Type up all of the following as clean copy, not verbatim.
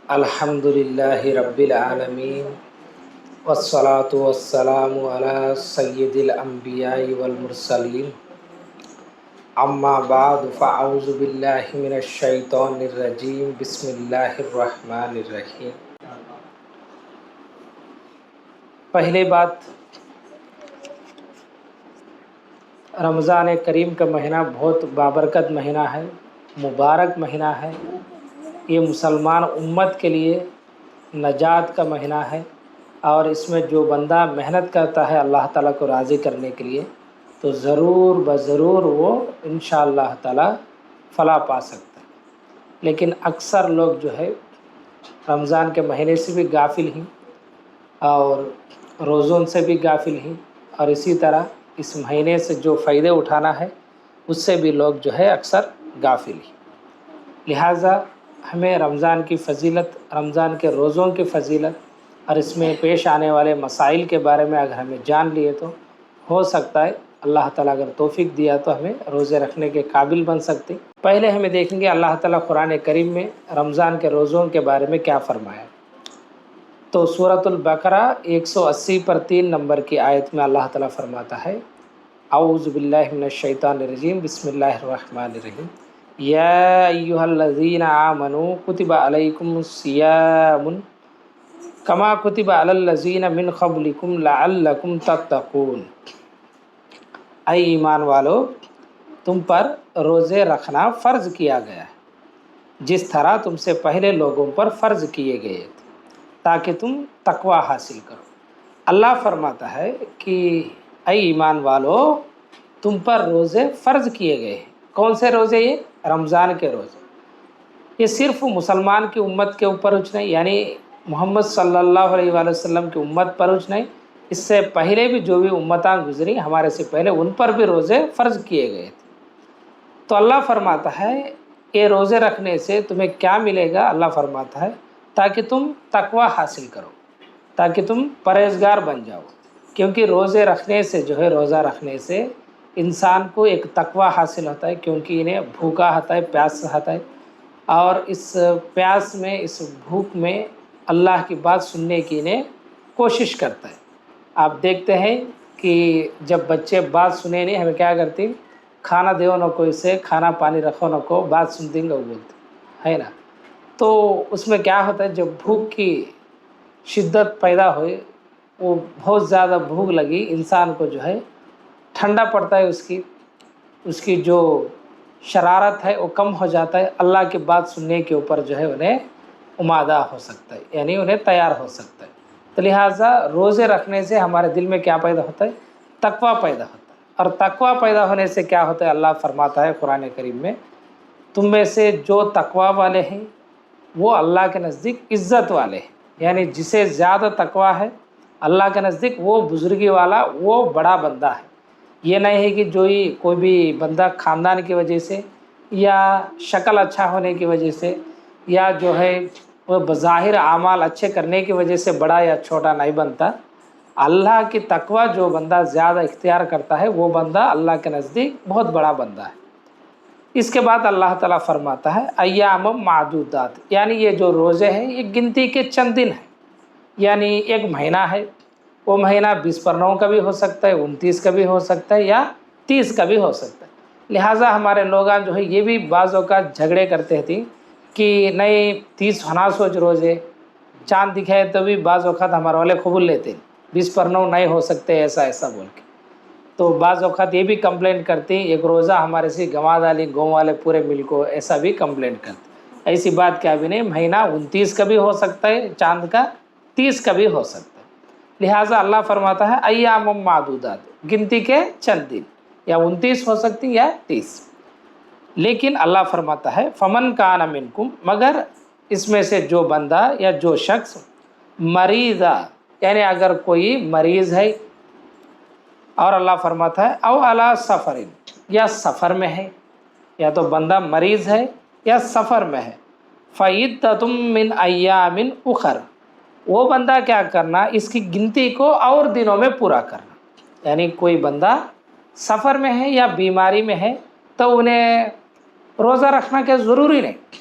الحمدللہ رب العالمین والصلاة والسلام علی سید الانبیاء والمرسلین اما بعد فاعوذ باللہ من الشیطان الرجیم بسم اللہ الرحمن الرحیم۔ پہلے بات، رمضان کریم کا مہینہ بہت بابرکت مہینہ ہے، مبارک مہینہ ہے۔ یہ مسلمان امت کے لیے نجات کا مہینہ ہے، اور اس میں جو بندہ محنت کرتا ہے اللہ تعالیٰ کو راضی کرنے کے لیے تو ضرور بضرور وہ انشاءاللہ تعالیٰ فلاح پا سکتا ہے۔ لیکن اکثر لوگ جو ہے رمضان کے مہینے سے بھی غافل ہیں اور روزوں سے بھی غافل ہیں، اور اسی طرح اس مہینے سے جو فائدے اٹھانا ہے اس سے بھی لوگ جو ہے اکثر غافل ہیں۔ لہٰذا ہمیں رمضان کی فضیلت، رمضان کے روزوں کی فضیلت اور اس میں پیش آنے والے مسائل کے بارے میں اگر ہمیں جان لیے تو ہو سکتا ہے اللہ تعالیٰ اگر توفیق دیا تو ہمیں روزے رکھنے کے قابل بن سکتے۔ پہلے ہمیں دیکھیں گے اللہ تعالیٰ قرآن کریم میں رمضان کے روزوں کے بارے میں کیا فرمایا۔ تو سورۃ البقرہ 180 پر 3 نمبر کی آیت میں اللہ تعالیٰ فرماتا ہے، اعوذ باللہ من الشیطان الرجیم، بسم اللہ الرحمن الرحیم، یا ایہا الذین آمنوا کتب علیکم الصیام کما کتب علی الذین من قبلکم لعلکم تتقون۔ اے ایمان والو، تم پر روزے رکھنا فرض کیا گیا ہے جس طرح تم سے پہلے لوگوں پر فرض کیے گئے تھے تاکہ تم تقوی حاصل کرو۔ اللہ فرماتا ہے کہ اے ایمان والو، تم پر روزے فرض کیے گئے ہیں۔ کون سے روزے؟ یہ رمضان کے روزے۔ یہ صرف مسلمان کی امت کے اوپر اچ نہیں، یعنی محمد صلی اللہ علیہ وآلہ وسلم کی امت پر اچ نہیں، اس سے پہلے بھی جو بھی امتاں گزری ہمارے سے پہلے ان پر بھی روزے فرض کیے گئے تھے۔ تو اللہ فرماتا ہے یہ روزے رکھنے سے تمہیں کیا ملے گا؟ اللہ فرماتا ہے تاکہ تم تقوی حاصل کرو، تاکہ تم پرہیزگار بن جاؤ، کیونکہ روزے رکھنے سے جو ہے، روزہ رکھنے سے انسان کو ایک تقوی حاصل ہوتا ہے، کیونکہ انہیں بھوکا ہوتا ہے، پیاس ہوتا ہے، اور اس پیاس میں، اس بھوک میں اللہ کی بات سننے کی انہیں کوشش کرتا ہے۔ آپ دیکھتے ہیں کہ جب بچے بات سنے نہیں، ہمیں کیا کرتے ہیں؟ کھانا دیو نہ کوئی سے، کھانا پانی رکھو نہ کو، بات سن دیں گے وہ بولتے ہے نا۔ تو اس میں کیا ہوتا ہے، جب بھوک کی شدت پیدا ہوئے، وہ بہت زیادہ بھوک لگی انسان کو جو ہے، ٹھنڈا پڑتا ہے، اس کی جو شرارت ہے وہ کم ہو جاتا ہے، اللہ کی بات سننے کے اوپر جو ہے انہیں آمادہ ہو سکتا ہے، یعنی انہیں تیار ہو سکتا ہے۔ تو لہٰذا روزے رکھنے سے ہمارے دل میں کیا پیدا ہوتا ہے؟ تقوی پیدا ہوتا ہے، اور تقوی پیدا ہونے سے کیا ہوتا ہے؟ اللہ فرماتا ہے قرآن کریم میں، تم میں سے جو تقوی والے ہیں وہ اللہ کے نزدیک عزت والے ہیں، یعنی جسے زیادہ تقوی ہے اللہ کے نزدیک وہ بزرگی والا، وہ بڑا بندہ ہے۔ یہ نہیں ہے کہ جو ہی کوئی بھی بندہ خاندان کی وجہ سے یا شکل اچھا ہونے کی وجہ سے یا جو ہے وہ بظاہر اعمال اچھے کرنے کی وجہ سے بڑا یا چھوٹا نہیں بنتا۔ اللہ کی تقوی جو بندہ زیادہ اختیار کرتا ہے وہ بندہ اللہ کے نزدیک بہت بڑا بندہ ہے۔ اس کے بعد اللہ تعالیٰ فرماتا ہے ایام معدودات، یعنی یہ جو روزے ہیں یہ گنتی کے چند دن ہیں، یعنی ایک مہینہ ہے، وہ مہینہ 20 پر 9 کا بھی ہو سکتا ہے، 29 کا بھی ہو سکتا ہے، یا 30 کا بھی ہو سکتا ہے۔ لہٰذا ہمارے لوگاں جو ہے یہ بھی بعض اوقات جھگڑے کرتے تھے کہ نہیں 30 ہونا سوچ روزے، چاند دکھائے تو بھی بعض اوقات ہمارے والے قبول لیتے، 20 پر 9 نہیں ہو سکتے، ایسا بول کے۔ تو بعض اوقات یہ بھی کمپلینٹ کرتے ہیں ایک روزہ ہمارے سے گنوا ڈالی، گاؤں والے پورے مل کو، ایسا بھی کمپلینٹ کرتے۔ ایسی بات کیا بھی نہیں، مہینہ 29 کا بھی ہو سکتا ہے چاند کا، 30 کا بھی ہو سکتا ہے۔ لہٰذا اللہ فرماتا ہے ایام معدودات، گنتی کے چند دن، یا 29 ہو سکتی یا 30۔ لیکن اللہ فرماتا ہے فمن کان منکم، مگر اس میں سے جو بندہ یا جو شخص مریضہ، یعنی اگر کوئی مریض ہے، اور اللہ فرماتا ہے او علی سفر، یا سفر میں ہے، یا تو بندہ مریض ہے یا سفر میں ہے، فعدۃ من ایام اخر، وہ بندہ کیا کرنا، اس کی گنتی کو اور دنوں میں پورا کرنا۔ یعنی کوئی بندہ سفر میں ہے یا بیماری میں ہے تو انہیں روزہ رکھنا کے ضروری نہیں،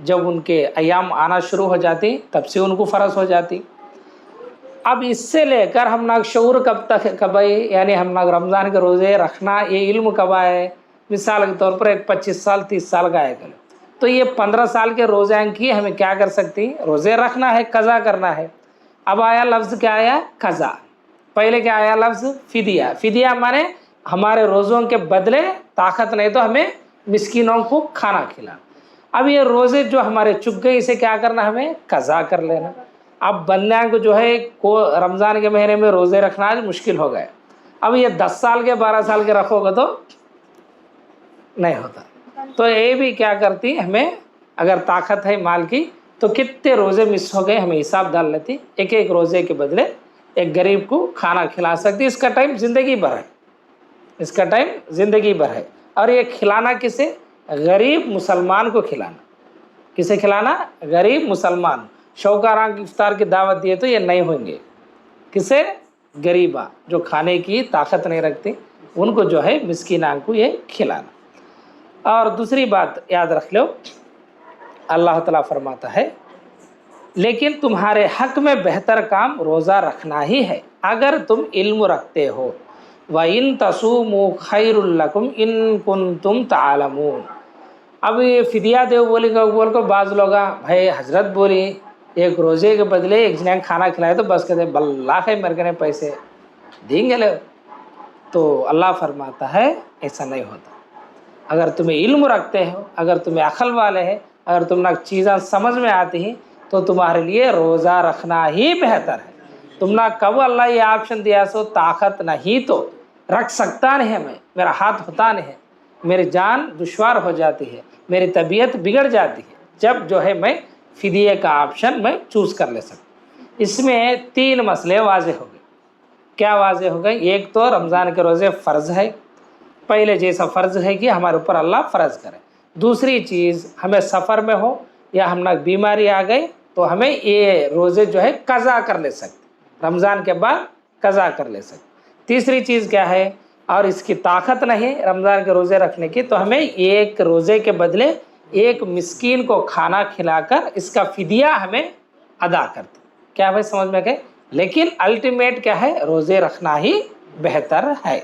جب ان کے ایام آنا شروع ہو جاتی تب سے ان کو فرض ہو جاتی۔ اب اس سے لے کر ہم ناگ شعور کب تک کب آئی، یعنی ہم ناگ رمضان کے روزے رکھنا یہ علم کب آئے؟ مثال کے طور پر ایک 25 سال 30 سال کا آئے گا، تو یہ 15 سال کے روزے کی ہمیں کیا کر سکتی؟ روزے رکھنا ہے، قضا کرنا ہے۔ اب آیا لفظ کیا آیا؟ قضا۔ پہلے کیا آیا لفظ؟ فدیہ۔ فدیہ مانے ہمارے روزوں کے بدلے طاقت نہیں تو ہمیں مسکینوں کو کھانا کھلانا۔ اب یہ روزے جو ہمارے چک گئے اسے کیا کرنا؟ ہمیں قضا کر لینا۔ اب بندیاں کو جو ہے رمضان کے مہینے میں روزے رکھنا آج مشکل ہو گئے۔ اب یہ 10 سال کے 12 سال کے رکھو گے تو نہیں ہوتا، تو یہ بھی کیا کرتی ہمیں اگر طاقت ہے مال کی تو کتنے روزے مس ہو گئے ہمیں حساب ڈال لیتی، ایک ایک روزے کے بدلے ایک غریب کو کھانا کھلا سکتی۔ اس کا ٹائم زندگی بھر ہے، اس کا ٹائم زندگی بھر ہے۔ اور یہ کھلانا کسے؟ غریب مسلمان کو کھلانا۔ کسے کھلانا؟ غریب مسلمان۔ شوکاراں کی افطار کی دعوت دیے تو یہ نہیں ہوں گے، کسے؟ غریبہ جو کھانے کی طاقت نہیں رکھتے ان کو جو ہے مسکینان کو یہ کھلانا۔ اور دوسری بات یاد رکھ لو، اللہ تعالیٰ فرماتا ہے لیکن تمہارے حق میں بہتر کام روزہ رکھنا ہی ہے اگر تم علم رکھتے ہو۔ وَإِن تَصُومُوا خَيْرٌ لَكُمْ إِن كُنتُمْ تَعْلَمُونَ۔ اب یہ فدیہ دے بولے گا بول کو بعض لوگ بھائی حضرت بولی ایک روزے کے بدلے ایک جنہیں کھانا کھلائے تو بس کہتے بلّہ ہے میرے کنے پیسے دیں گے لے، تو اللہ فرماتا ہے ایسا نہیں ہوتا۔ اگر تمہیں علم رکھتے ہو، اگر تمہیں عقل والے ہیں، اگر تم چیزیں سمجھ میں آتی ہیں تو تمہارے لیے روزہ رکھنا ہی بہتر ہے۔ تم نہ کب اللہ یہ آپشن دیا سو طاقت نہیں تو رکھ سکتا نہیں ہے، میرا ہاتھ ہوتا نہیں ہے، میری جان دشوار ہو جاتی ہے، میری طبیعت بگڑ جاتی ہے، جب جو ہے میں فدیے کا آپشن میں چوز کر لے سکتا۔ اس میں 3 مسئلے واضح ہو گئے۔ کیا واضح ہو گئے؟ ایک تو رمضان کے روزے فرض ہے، پہلے جیسا فرض ہے کہ ہمارے اوپر اللہ فرض کرے۔ دوسری چیز ہمیں سفر میں ہو یا ہم بیماری آ گئی تو ہمیں یہ روزے جو ہے قضا کر لے سکتے، رمضان کے بعد قضا کر لے سکتے۔ تیسری چیز کیا ہے؟ اور اس کی طاقت نہیں رمضان کے روزے رکھنے کی تو ہمیں ایک روزے کے بدلے ایک مسکین کو کھانا کھلا کر اس کا فدیہ ہمیں ادا کرتے۔ کیا بھائی سمجھ میں گئے؟ لیکن الٹیمیٹ کیا ہے؟ روزے رکھنا ہی بہتر ہے۔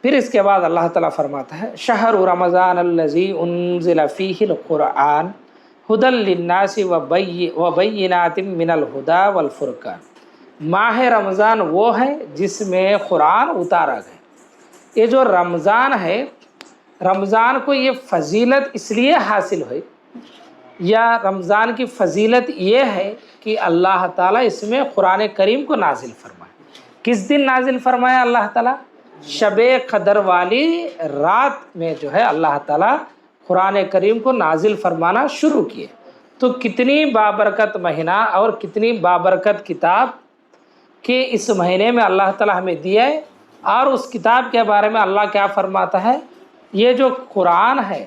پھر اس کے بعد اللہ تعالیٰ فرماتا ہے شہر رمضان الذی انزل فیہ القرآن ھدی للناس وبینات من الھدی والفرقان۔ ماہ رمضان وہ ہے جس میں قرآن اتارا گیا۔ یہ جو رمضان ہے، رمضان کو یہ فضیلت اس لیے حاصل ہوئی، یا رمضان کی فضیلت یہ ہے کہ اللہ تعالیٰ اس میں قرآن کریم کو نازل فرمائے۔ کس دن نازل فرمایا اللہ تعالیٰ؟ شب قدر والی رات میں جو ہے اللہ تعالیٰ قرآن کریم کو نازل فرمانا شروع کیے۔ تو کتنی بابرکت مہینہ اور کتنی بابرکت کتاب کہ اس مہینے میں اللہ تعالیٰ ہمیں دیا ہے۔ اور اس کتاب کے بارے میں اللہ کیا فرماتا ہے؟ یہ جو قرآن ہے،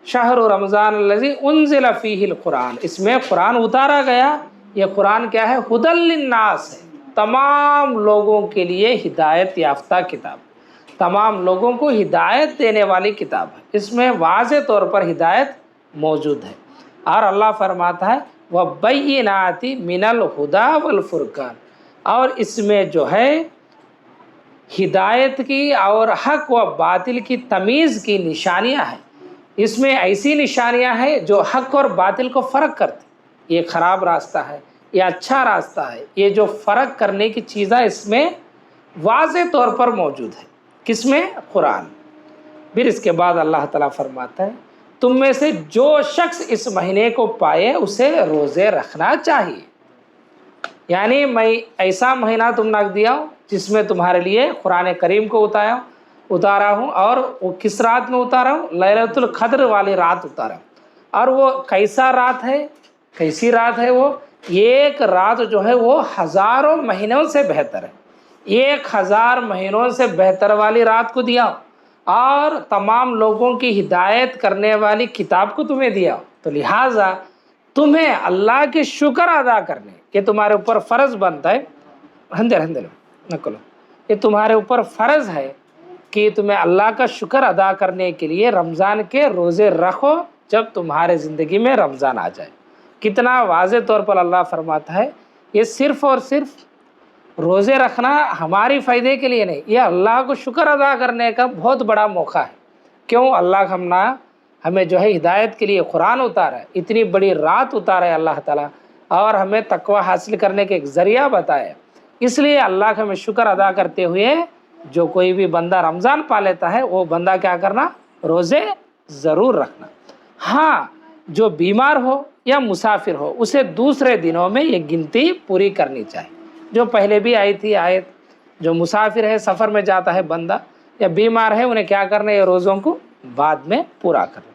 شہر رمضان الذی انزل فیہ القرآن، اس میں قرآن اتارا گیا۔ یہ قرآن کیا ہے؟ ھدی للناس ہے، تمام لوگوں کے لیے ہدایت یافتہ کتاب، تمام لوگوں کو ہدایت دینے والی کتاب ہے۔ اس میں واضح طور پر ہدایت موجود ہے۔ اور اللہ فرماتا ہے وَبَيِّنَاتِ مِنَ الْهُدَى وَالْفُرْقَانِ، اور اس میں جو ہے ہدایت کی اور حق و باطل کی تمیز کی نشانیاں ہیں۔ اس میں ایسی نشانیاں ہیں جو حق اور باطل کو فرق کرتی، یہ خراب راستہ ہے، یہ اچھا راستہ ہے، یہ جو فرق کرنے کی چیزیں اس میں واضح طور پر موجود ہے۔ کس میں؟ قرآن۔ پھر اس کے بعد اللہ تعالیٰ فرماتا ہے تم میں سے جو شخص اس مہینے کو پائے اسے روزے رکھنا چاہیے۔ یعنی میں ایسا مہینہ تم نے دیا ہوں جس میں تمہارے لیے قرآن کریم کو اتارا ہوں، اور وہ کس رات میں اتارا ہوں؟ لیلۃ القدر والی رات اتارا ہوں۔ اور وہ کیسا رات ہے؟ کیسی رات ہے وہ؟ ایک رات جو ہے وہ ہزاروں مہینوں سے بہتر ہے، 1000 مہینوں سے بہتر والی رات کو دیا، اور تمام لوگوں کی ہدایت کرنے والی کتاب کو تمہیں دیا۔ تو لہٰذا تمہیں اللہ کے شکر ادا کرنے کہ تمہارے اوپر فرض بنتا ہے، یہ تمہارے اوپر فرض ہے کہ تمہیں اللہ کا شکر ادا کرنے کے لیے رمضان کے روزے رکھو جب تمہارے زندگی میں رمضان آ جائے۔ کتنا واضح طور پر اللہ فرماتا ہے، یہ صرف اور صرف روزے رکھنا ہماری فائدے کے لیے نہیں، یہ اللہ کو شکر ادا کرنے کا بہت بڑا موقع ہے۔ کیوں؟ اللہ ہمیں جو ہے ہدایت کے لیے قرآن اتارا ہے، اتنی بڑی رات اتارا ہے اللہ تعالیٰ، اور ہمیں تقوی حاصل کرنے کے ایک ذریعہ بتایا۔ اس لیے اللہ کا ہمیں شکر ادا کرتے ہوئے جو کوئی بھی بندہ رمضان پا لیتا ہے وہ بندہ کیا کرنا؟ روزے ضرور رکھنا۔ ہاں، جو بیمار ہو یا مسافر ہو اسے دوسرے دنوں میں یہ گنتی پوری کرنی چاہیے، جو پہلے بھی آئی تھی آیت۔ جو مسافر ہے، سفر میں جاتا ہے بندہ یا بیمار ہے، انہیں کیا کرنا ہے؟ یہ روزوں کو بعد میں پورا کرنا۔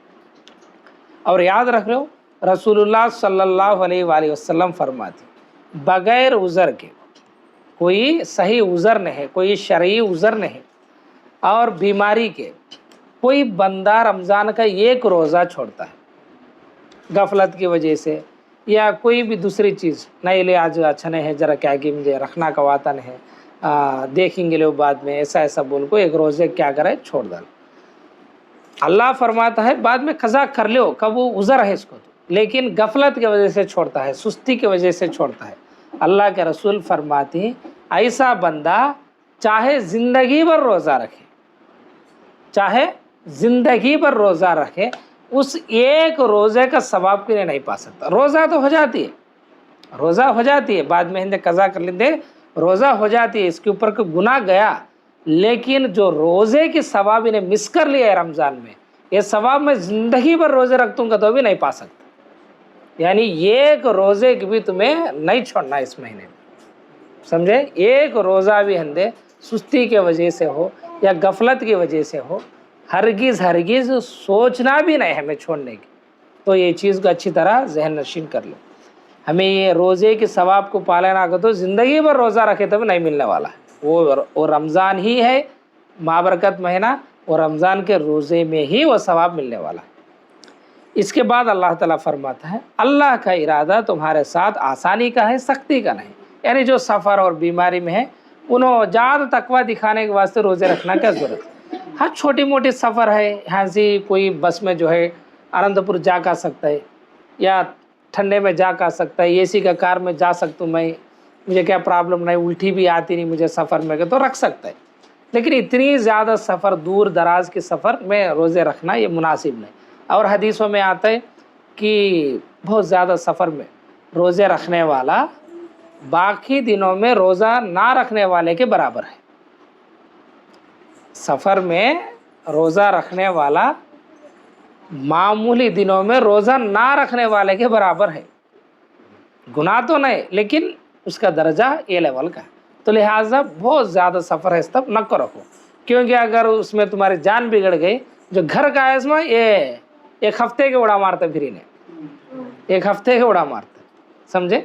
اور یاد رکھ لو، رسول اللہ صلی اللہ علیہ وآلہ وسلم فرماتے بغیر عذر کے، کوئی صحیح عذر نہیں، کوئی شرعی عذر نہیں، اور بیماری کے کوئی بندہ رمضان کا ایک روزہ چھوڑتا ہے غفلت کی وجہ سے یا کوئی بھی دوسری چیز، نہیں لے آج اچھا نہیں ہے، ذرا کیا کہ مجھے رکھنا کا وعدہ نہیں ہے، دیکھیں گے لوگ بعد میں، ایسا بول کو ایک روزے کیا کرے؟ چھوڑ ڈال۔ اللہ فرماتا ہے بعد میں قضا کر لو، کب وہ عذر ہے اس کو، لیکن غفلت کی وجہ سے چھوڑتا ہے، سستی کی وجہ سے چھوڑتا ہے۔ اللہ کے رسول فرماتے ہیں ایسا بندہ چاہے زندگی بھر روزہ رکھے، چاہے زندگی بھر روزہ رکھے، اس ایک روزے کا ثواب کے لیے نہیں پا سکتا۔ روزہ تو ہو جاتی ہے، روزہ ہو جاتی ہے، بعد میں ہندے قضا کر لیتے، روزہ ہو جاتی ہے، اس کے اوپر کوئی گناہ گیا، لیکن جو روزے کی ثواب انہیں مس کر لیا ہے رمضان میں، یہ ثواب میں زندگی بھر روزے رکھتوں گا تو بھی نہیں پا سکتا۔ یعنی ایک روزے کی بھی تمہیں نہیں چھوڑنا اس مہینے میں، سمجھے؟ ایک روزہ بھی ہندے سستی کی وجہ سے ہو یا غفلت کی وجہ سے ہو، ہرگز سوچنا بھی نہیں ہمیں چھوڑنے کی۔ تو یہ چیز کو اچھی طرح ذہن نشین کر لو، ہمیں یہ روزے کے ثواب کو پالنا کا تو زندگی بھر روزہ رکھے تب نہیں ملنے والا ہے۔ وہ رمضان ہی ہے بابرکت مہینہ، اور رمضان کے روزے میں ہی وہ ثواب ملنے والا ہے۔ اس کے بعد اللہ تعالیٰ فرماتا ہے اللہ کا ارادہ تمہارے ساتھ آسانی کا ہے، سختی کا نہیں۔ یعنی جو سفر اور بیماری میں ہے انہوں زیادہ تقوی دکھانے کے واسطے روزے رکھنا کیا ضرورت ہے؟ ہاں، چھوٹی موٹی سفر ہے، یہاں سے کوئی بس میں جو ہے آنند پور جا کر سکتا ہے، یا ٹھنڈے میں جا کر سکتا ہے، اے سی کا کار میں جا سکتا ہوں میں، مجھے کیا پرابلم نہیں، الٹی بھی آتی نہیں مجھے سفر میں، تو رکھ سکتا ہے۔ لیکن اتنی زیادہ سفر، دور دراز کے سفر میں روزے رکھنا یہ مناسب نہیں۔ اور حدیثوں میں آتا ہے کہ بہت زیادہ سفر میں روزے رکھنے والا باقی دنوں میں روزہ نہ رکھنے والے کے برابر ہے۔ سفر میں روزہ رکھنے والا معمولی دنوں میں روزہ نہ رکھنے والے کے برابر ہے۔ گناہ تو نہیں، لیکن اس کا درجہ اے لیول کا ہے۔ تو لہٰذا بہت زیادہ سفر ہے تب نہ کو رکھو، کیونکہ اگر اس میں تمہاری جان بگڑ گئی، جو گھر کا ہے اس میں یہ ایک ہفتے کے اڑا مارتا، پھر انہیں ایک ہفتے کے اڑا مارتا، سمجھے؟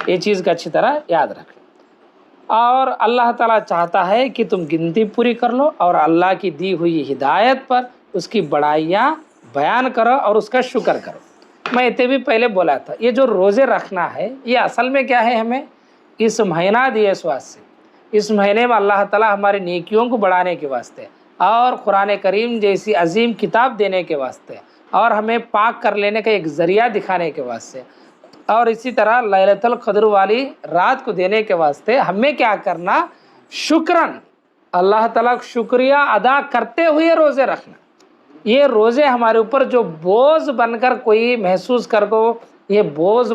یہ چیز کا اچھی طرح یاد رکھ لو۔ اور اللہ تعالیٰ چاہتا ہے کہ تم گنتی پوری کر لو، اور اللہ کی دی ہوئی ہدایت پر اس کی بڑائیاں بیان کرو اور اس کا شکر کرو۔ میں اتنے بھی پہلے بولا تھا، یہ جو روزے رکھنا ہے یہ اصل میں کیا ہے؟ ہمیں اس مہینہ دیے اس واسطے، اس مہینے میں اللہ تعالیٰ ہماری نیکیوں کو بڑھانے کے واسطے، اور قرآن کریم جیسی عظیم کتاب دینے کے واسطے، اور ہمیں پاک کر لینے کا ایک ذریعہ دکھانے کے واسطے، اور اسی طرح لیلۃ القدر والی رات کو دینے کے واسطے ہمیں کیا کرنا؟ شکراً اللہ تعالیٰ کو شکریہ ادا کرتے ہوئے روزے رکھنا۔ یہ روزے ہمارے اوپر جو بوجھ بن کر کوئی محسوس کر کو یہ بوجھ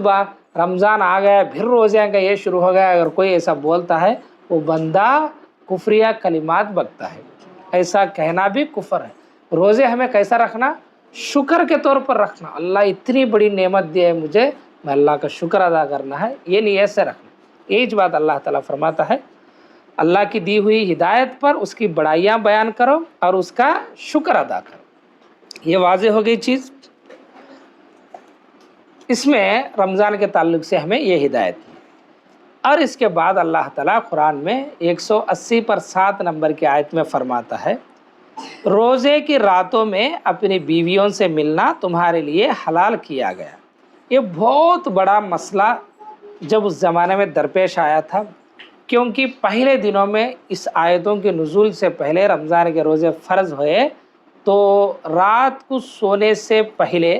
رمضان آ گیا پھر روزے کا یہ شروع ہو گیا، اگر کوئی ایسا بولتا ہے وہ بندہ کفریہ کلمات بکتا ہے، ایسا کہنا بھی کفر ہے۔ روزے ہمیں کیسا رکھنا؟ شکر کے طور پر رکھنا، اللہ اتنی بڑی نعمت دی ہے مجھے، میں اللہ کا شکر ادا کرنا ہے، یہ نیت سے رکھنا۔ ایک بات اللہ تعالیٰ فرماتا ہے اللہ کی دی ہوئی ہدایت پر اس کی بڑائیاں بیان کرو اور اس کا شکر ادا کرو۔ یہ واضح ہو گئی چیز۔ اس میں رمضان کے تعلق سے ہمیں یہ ہدایت ہے۔ اور اس کے بعد اللہ تعالیٰ قرآن میں 180 پر 7 نمبر کی آیت میں فرماتا ہے روزے کی راتوں میں اپنی بیویوں سے ملنا تمہارے لیے حلال کیا گیا۔ یہ بہت بڑا مسئلہ جب اس زمانے میں درپیش آیا تھا، کیونکہ پہلے دنوں میں اس آیتوں کے نزول سے پہلے رمضان کے روزے فرض ہوئے، تو رات کو سونے سے پہلے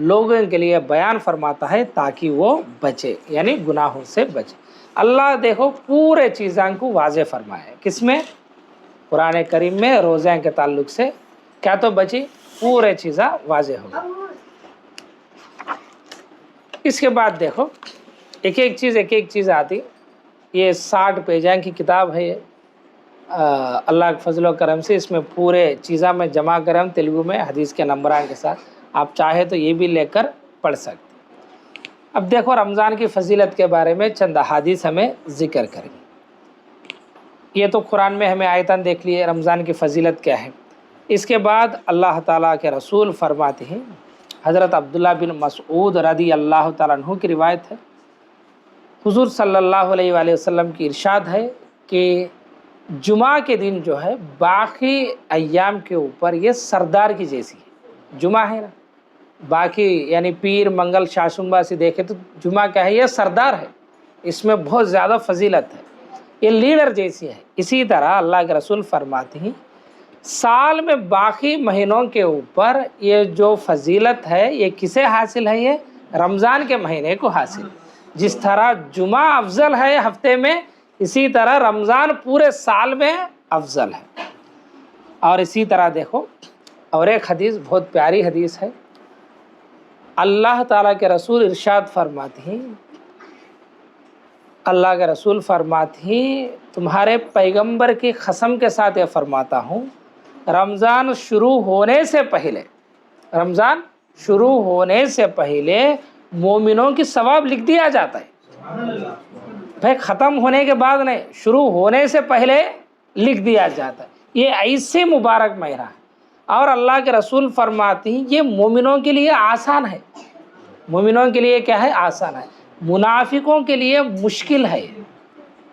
لوگوں کے لیے بیان فرماتا ہے تاکہ وہ بچے، یعنی گناہوں سے بچے۔ اللہ دیکھو پورے چیزاں کو واضح فرمائے، کس میں؟ قرآن کریم میں روزہ کے تعلق سے کیا تو بچی پورے چیزاں واضح ہو گئی۔ اس کے بعد دیکھو ایک ایک چیز آتی، یہ 60 پیجاں کی کتاب ہے، اللہ کے فضل و کرم سے اس میں پورے چیزاں میں جمع کرم تیلگو میں حدیث کے نمبران کے ساتھ، آپ چاہے تو یہ بھی لے کر پڑھ سکتے۔ اب دیکھو رمضان کی فضیلت کے بارے میں چند احادیث ہمیں ذکر کریں۔ یہ تو قرآن میں ہمیں آیتاً دیکھ لیے رمضان کی فضیلت کیا ہے۔ اس کے بعد اللہ تعالیٰ کے رسول فرماتے ہیں، حضرت عبداللہ بن مسعود رضی اللہ تعالیٰ عنہ کی روایت ہے، حضور صلی اللہ علیہ وآلہ وسلم کی ارشاد ہے کہ جمعہ کے دن جو ہے باقی ایام کے اوپر یہ سردار کی جیسی ہے۔ جمعہ ہے نا، باقی یعنی پیر منگل شاشمبا سے دیکھے تو جمعہ کیا ہے؟ یہ سردار ہے، اس میں بہت زیادہ فضیلت ہے، یہ لیڈر جیسی ہے۔ اسی طرح اللہ کے رسول فرماتے ہیں سال میں باقی مہینوں کے اوپر یہ جو فضیلت ہے یہ کسے حاصل ہے؟ یہ رمضان کے مہینے کو حاصل۔ جس طرح جمعہ افضل ہے ہفتے میں، اسی طرح رمضان پورے سال میں افضل ہے۔ اور اسی طرح دیکھو اور ایک حدیث بہت پیاری حدیث ہے، اللہ تعالیٰ کے رسول ارشاد فرماتے ہیں، اللہ کے رسول فرماتے ہیں تمہارے پیغمبر کی قسم کے ساتھ یہ فرماتا ہوں، رمضان شروع ہونے سے پہلے مومنوں کی ثواب لکھ دیا جاتا ہے۔ بھائی ختم ہونے کے بعد نہیں، شروع ہونے سے پہلے لکھ دیا جاتا ہے۔ یہ ایسے مبارک مہینہ ہے، اور اللہ کے رسول فرماتے ہیں یہ مومنوں کے لیے آسان ہے۔ مومنوں کے لیے کیا ہے؟ آسان ہے۔ منافقوں کے لیے مشکل ہے۔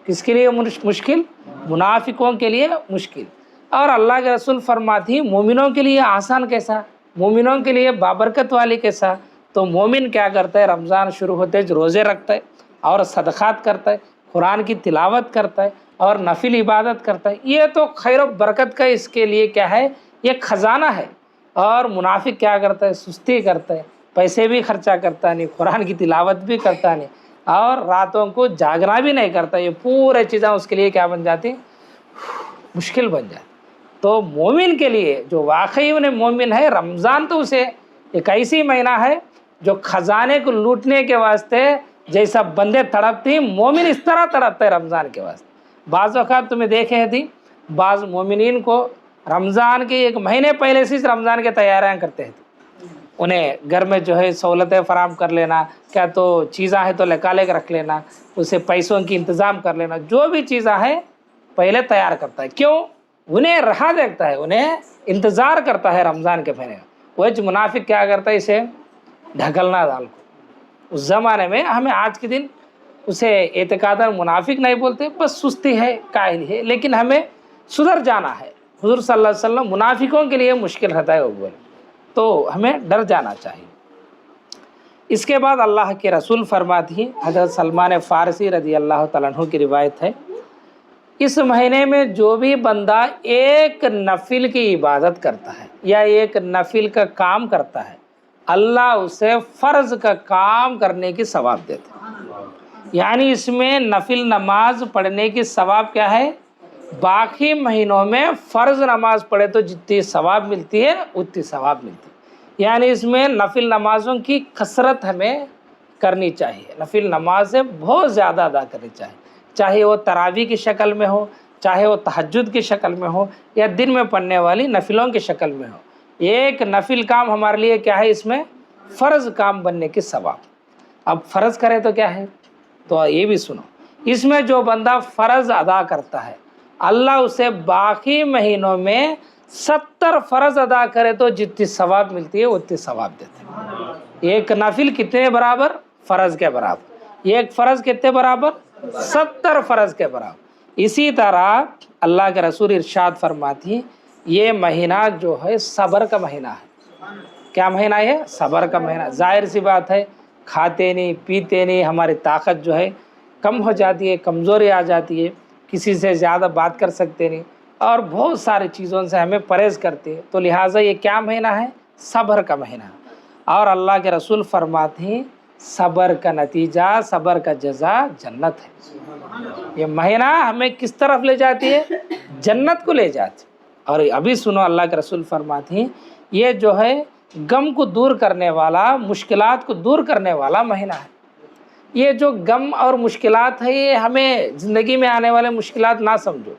کس کے لیے مشکل؟ منافقوں کے لیے مشکل۔ اور اللہ کے رسول فرماتے ہیں مومنوں کے لیے آسان کیسا؟ مومنوں کے لیے بابرکت والی کیسا؟ تو مومن کیا کرتا ہے؟ رمضان شروع ہوتے روزے رکھتا ہے اور صدقات کرتا ہے، قرآن کی تلاوت کرتا ہے اور نفل عبادت کرتا ہے۔ یہ تو خیر و برکت کا اس کے لیے کیا ہے؟ یہ خزانہ ہے۔ اور منافق کیا کرتا ہے؟ سستی کرتا ہے، پیسے بھی خرچہ کرتا نہیں، قرآن کی تلاوت بھی کرتا نہیں، اور راتوں کو جاگنا بھی نہیں کرتا۔ یہ پورے چیزیں اس کے لیے کیا بن جاتی؟ مشکل بن جاتی۔ تو مومن کے لیے جو واقعی انہیں مومن ہے، رمضان تو اسے ایک ایسی مہینہ ہے جو خزانے کو لوٹنے کے واسطے جیسا بندے تڑپتے ہیں، مومن اس طرح تڑپتا ہے رمضان کے واسطے۔ بعض اوقات تمہیں دیکھے تھی بعض مومنین کو رمضان کے ایک مہینے پہلے سے رمضان کے تیاریاں کرتے ہیں، انہیں گھر میں جو ہے سہولتیں فراہم کر لینا، کیا تو چیزاں ہیں تو نکالے کے رکھ لینا، اسے پیسوں کی انتظام کر لینا، جو بھی چیزاں ہیں پہلے تیار کرتا ہے۔ کیوں؟ انہیں رہا دیکھتا ہے، انہیں انتظار کرتا ہے رمضان کے مہینے۔ وہ منافق کیا کرتا ہے؟ اسے ڈھکلنا ڈال کو۔ اس زمانے میں ہمیں آج کے دن اسے اعتقاداً منافق نہیں بولتے، بس سستی ہے، کاہلی ہے، لیکن ہمیں سدھر جانا ہے۔ حضور صلی اللہ علیہ وسلم منافقوں کے لیے مشکل رہتا ہے وہ بولے، تو ہمیں ڈر جانا چاہیے۔ اس کے بعد اللہ کے رسول فرماتے ہیں، حضرت سلمان فارسی رضی اللہ تعالیٰ عنہ کی روایت ہے، اس مہینے میں جو بھی بندہ ایک نفل کی عبادت کرتا ہے یا ایک نفل کا کام کرتا ہے، اللہ اسے فرض کا کام کرنے کی ثواب دیتا ہے۔ یعنی اس میں نفل نماز پڑھنے کی ثواب کیا ہے؟ باقی مہینوں میں فرض نماز پڑھے تو جتنی ثواب ملتی ہے اتنی ثواب ملتی ہے۔ یعنی اس میں نفل نمازوں کی کثرت ہمیں کرنی چاہیے، نفل نمازیں بہت زیادہ ادا کرنی چاہیے، چاہے وہ تراویح کی شکل میں ہو، چاہے وہ تہجد کی شکل میں ہو، یا دن میں پڑھنے والی نفلوں کی شکل میں ہو۔ ایک نفل کام ہمارے لیے کیا ہے؟ اس میں فرض کام بننے کی ثواب۔ اب فرض کرے تو کیا ہے؟ تو یہ بھی سنو، اس میں جو بندہ فرض ادا کرتا ہے اللہ اسے باقی مہینوں میں 70 فرض ادا کرے تو جتنی ثواب ملتی ہے اتنی ثواب دیتے ہیں۔ ایک نفل کتنے برابر؟ فرض کے برابر۔ ایک فرض کتنے برابر؟ 70 فرض کے برابر۔ اسی طرح اللہ کے رسول ارشاد فرماتی ہیں یہ مہینہ جو ہے صبر کا مہینہ ہے۔ کیا مہینہ ہے؟ صبر کا مہینہ۔ ظاہر سی بات ہے کھاتے نہیں پیتے نہیں، ہماری طاقت جو ہے کم ہو جاتی ہے، کمزوری آ جاتی ہے، کسی سے زیادہ بات کر سکتے نہیں، اور بہت ساری چیزوں سے ہمیں پرہیز کرتے ہیں، تو لہٰذا یہ کیا مہینہ ہے؟ صبر کا مہینہ۔ اور اللہ کے رسول فرماتے ہیں صبر کا نتیجہ، صبر کا جزا جنت ہے۔ یہ مہینہ ہمیں کس طرف لے جاتی ہے؟ جنت کو لے جاتی ہے۔ اور ابھی سنو، اللہ کے رسول فرماتے ہیں یہ جو ہے غم کو دور کرنے والا، مشکلات کو دور کرنے والا مہینہ ہے۔ یہ جو غم اور مشکلات ہے، یہ ہمیں زندگی میں آنے والے مشکلات نہ سمجھو،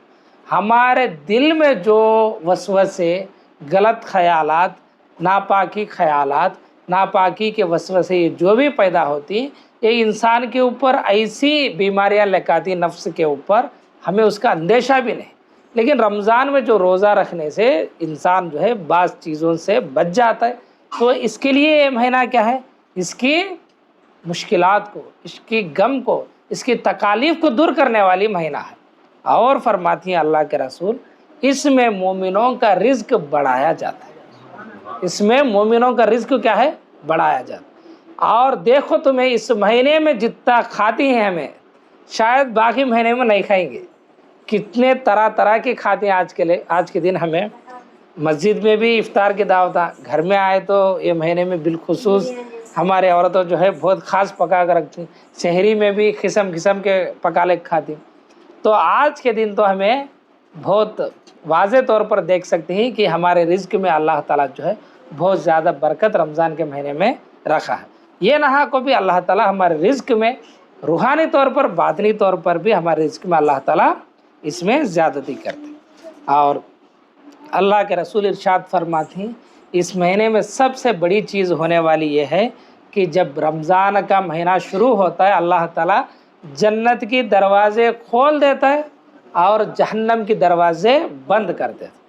ہمارے دل میں جو وسوسے، غلط خیالات، ناپاکی خیالات، ناپاکی کے وسوسے یہ جو بھی پیدا ہوتی، یہ انسان کے اوپر ایسی بیماریاں لگاتی نفس کے اوپر، ہمیں اس کا اندیشہ بھی نہیں۔ لیکن رمضان میں جو روزہ رکھنے سے انسان جو ہے بعض چیزوں سے بچ جاتا ہے، تو اس کے لیے یہ مہینہ کیا ہے؟ اس کی مشکلات کو، اس کی غم کو، اس کی تکالیف کو دور کرنے والی مہینہ ہے۔ اور فرماتی ہیں اللہ کے رسول اس میں مومنوں کا رزق بڑھایا جاتا ہے۔ اس میں مومنوں کا رزق کیا ہے؟ بڑھایا جاتا ہے۔ اور دیکھو تمہیں اس مہینے میں جتنا کھاتی ہیں ہمیں، شاید باقی مہینے میں نہیں کھائیں گے۔ کتنے طرح طرح کی کھاتے ہیں آج کے دن ہمیں۔ مسجد میں بھی افطار کی دعوت، گھر میں آئے تو یہ مہینے میں بالخصوص ہمارے عورتوں جو ہے بہت خاص پکا کر رکھتی ہیں، شہری میں بھی قسم قسم کے پکالے کھاتی ہیں۔ تو آج کے دن تو ہمیں بہت واضح طور پر دیکھ سکتے ہیں کہ ہمارے رزق میں اللہ تعالیٰ جو ہے بہت زیادہ برکت رمضان کے مہینے میں رکھا ہے۔ یہ نہ کو بھی اللہ تعالیٰ ہمارے رزق میں روحانی طور پر، باطنی طور پر بھی ہمارے رزق میں اللہ تعالیٰ اس میں زیادتی کرتے ہیں۔ اور اللہ کے رسول ارشاد فرماتے ہیں اس مہینے میں سب سے بڑی چیز ہونے والی یہ ہے کہ جب رمضان کا مہینہ شروع ہوتا ہے، اللہ تعالیٰ جنت کی دروازے کھول دیتا ہے اور جہنم کی دروازے بند کر دیتا ہے۔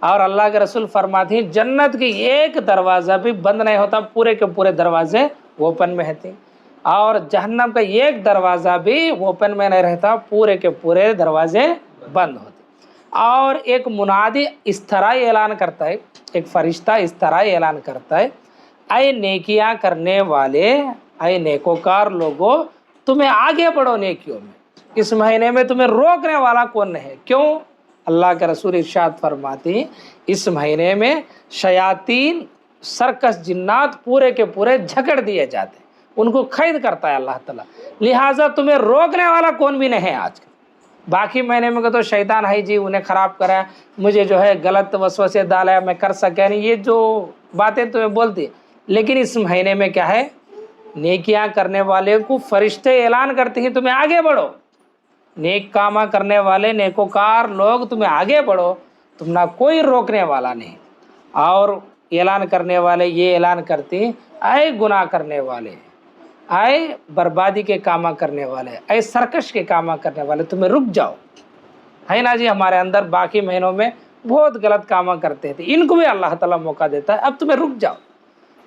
اور اللہ کے رسول فرماتے ہیں جنت کی ایک دروازہ بھی بند نہیں ہوتا، پورے کے پورے دروازے اوپن میں رہتے ہیں۔ اور جہنم کا ایک دروازہ بھی اوپن میں نہیں رہتا، پورے کے پورے دروازے بند ہوتے۔ اور ایک منادی اس طرح اعلان کرتا ہے، ایک فرشتہ اس طرح اعلان کرتا ہے، اے نیکیاں کرنے والے، اے نیکوکار لوگوں، تمہیں آگے بڑھو نیکیوں میں، اس مہینے میں تمہیں روکنے والا کون نہیں ہے۔ کیوں؟ اللہ کے رسول ارشاد فرماتے ہیں اس مہینے میں شیاطین، سرکس جنات پورے کے پورے جھگڑ دیے جاتے ہیں، ان کو قید کرتا ہے اللہ تعالیٰ، لہٰذا تمہیں روکنے والا کون بھی نہیں ہے آج کل۔ باقی مہینے میں تو شیطان ہے جی، انہیں خراب کرا، مجھے جو ہے غلط وسوسے ڈالا، میں کر سکا نہیں، یہ جو باتیں تمہیں بولتی۔ لیکن اس مہینے میں کیا ہے؟ نیکیاں کرنے والے کو فرشتے اعلان کرتے ہیں تمہیں آگے بڑھو، نیک کامہ کرنے والے نیکوکار لوگ تمہیں آگے بڑھو، تم نہ کوئی روکنے والا نہیں۔ اور اعلان کرنے والے یہ اعلان کرتے ہیں اے گناہ کرنے والے، اے بربادی کے کامہ کرنے والے، اے سرکش کے کامہ کرنے والے، تمہیں رک جاؤ۔ ہے نا جی، ہمارے اندر باقی مہینوں میں بہت غلط کامہ کرتے تھے، ان کو بھی اللہ تعالیٰ موقع دیتا ہے، اب تمہیں رک جاؤ،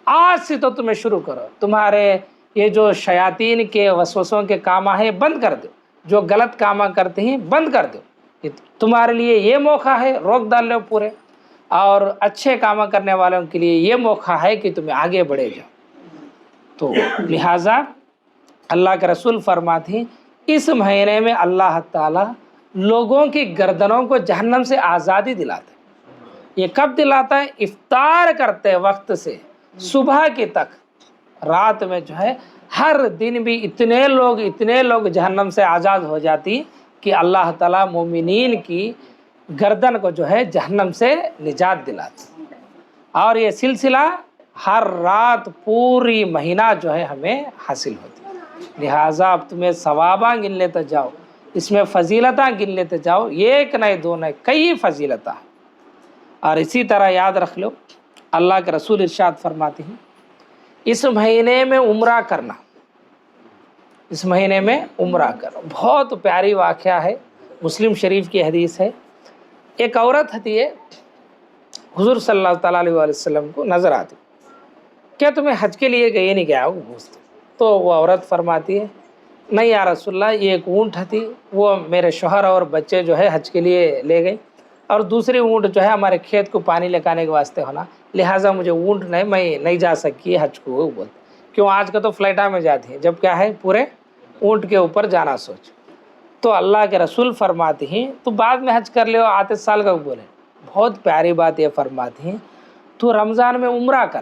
آج سے تو تمہیں شروع کرو، تمہارے یہ جو شیاطین کے وسوسوں کے کامہ ہیں بند کر دو، جو غلط کامہ کرتے ہیں بند کر دو، تمہارے لیے یہ موقع ہے، روک ڈال لو پورے۔ اور اچھے کامہ کرنے والوں کے لیے یہ موقع ہے کہ تمہیں آگے بڑھے جاؤ۔ تو لہٰذا اللہ کے رسول فرماتے ہیں اس مہینے میں اللہ تعالیٰ لوگوں کی گردنوں کو جہنم سے آزادی دلاتا ہے۔ یہ کب دلاتا ہے؟ افطار کرتے وقت سے صبح کی تک، رات میں جو ہے ہر دن بھی اتنے لوگ جہنم سے آزاد ہو جاتی کہ اللہ تعالیٰ مومنین کی گردن کو جو ہے جہنم سے نجات دلاتا۔ اور یہ سلسلہ ہر رات پوری مہینہ جو ہے ہمیں حاصل ہوتی ہے۔ لہٰذا اب تمہیں ثواباں گن لیتے جاؤ، اس میں فضیلتاں گن لیتے جاؤ، ایک نہیں دو نہیں، کئی فضیلتاں۔ اور اسی طرح یاد رکھ لو اللہ کے رسول ارشاد فرماتے ہیں اس مہینے میں عمرہ کرنا، اس مہینے میں عمرہ کرنا بہت پیاری واقعہ ہے، مسلم شریف کی حدیث ہے۔ ایک عورت ہوتی ہے، حضور صلی اللہ تعالیٰ علیہ وسلم کو نظر آتی، کیا تمہیں حج کے لیے گئے نہیں کیا وہ پوچھتے؟ تو وہ عورت فرماتی ہے نہیں یا رسول اللہ، یہ ایک اونٹ تھی، وہ میرے شوہر اور بچے جو ہے حج کے لیے لے گئے، اور دوسری اونٹ جو ہے ہمارے کھیت کو پانی لگانے کے واسطے ہونا، لہٰذا مجھے اونٹ نہیں، میں نہیں جا سکی حج کو۔ وہ بولتے کیوں؟ آج کا تو فلائٹاں میں جاتی ہیں، جب کیا ہے پورے اونٹ کے اوپر جانا سوچ۔ تو اللہ کے رسول فرماتے ہیں تو بعد میں حج کر لے، آتے سال کا بولے۔ بہت پیاری بات یہ فرماتے ہیں تو رمضان میں عمرہ کر،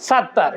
70